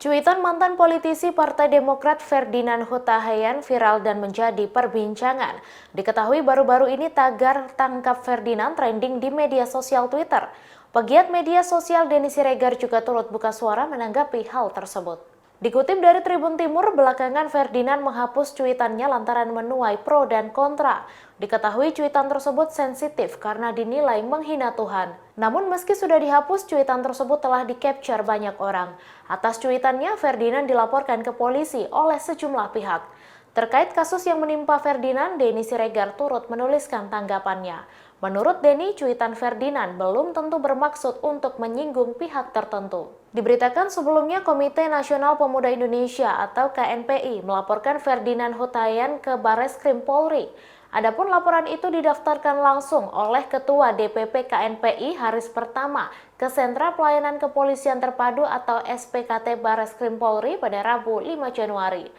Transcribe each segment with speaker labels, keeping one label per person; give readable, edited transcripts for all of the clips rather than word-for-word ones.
Speaker 1: Cuitan mantan politisi Partai Demokrat Ferdinand Huta Heian viral dan menjadi perbincangan. Diketahui baru-baru ini tagar "Tangkap Ferdinand" trending di media sosial Twitter. Pegiat media sosial Denny Siregar juga turut buka suara menanggapi hal tersebut. Dikutip dari Tribun Timur, belakangan Ferdinand menghapus cuitannya lantaran menuai pro dan kontra. Diketahui cuitan tersebut sensitif karena dinilai menghina Tuhan. Namun meski sudah dihapus, cuitan tersebut telah di-capture banyak orang. Atas cuitannya, Ferdinand dilaporkan ke polisi oleh sejumlah pihak. Terkait kasus yang menimpa Ferdinand, Denny Siregar turut menuliskan tanggapannya. Menurut Denny, cuitan Ferdinand belum tentu bermaksud untuk menyinggung pihak tertentu. Diberitakan sebelumnya Komite Nasional Pemuda Indonesia atau KNPI melaporkan Ferdinand Huta Heian ke Bareskrim Polri. Adapun laporan itu didaftarkan langsung oleh Ketua DPP KNPI Haris Pertama ke Sentra Pelayanan Kepolisian Terpadu atau SPKT Bareskrim Polri pada Rabu 5 Januari.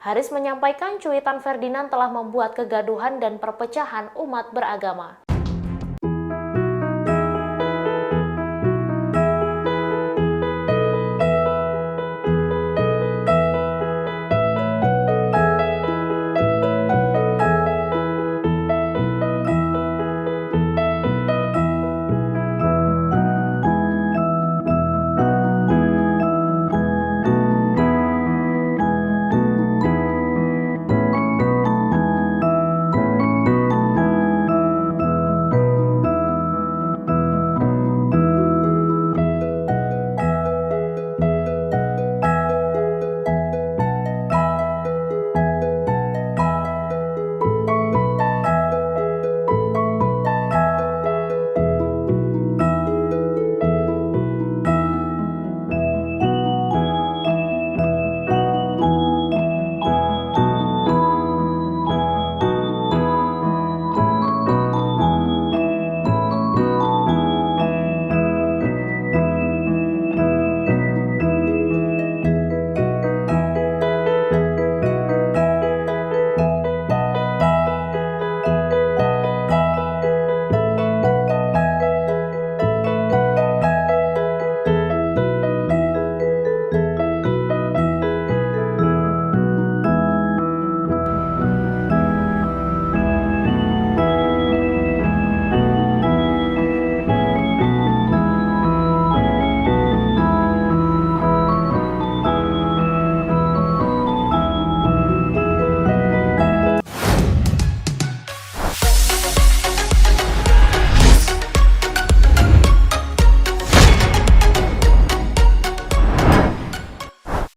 Speaker 1: Haris menyampaikan cuitan Ferdinand telah membuat kegaduhan dan perpecahan umat beragama.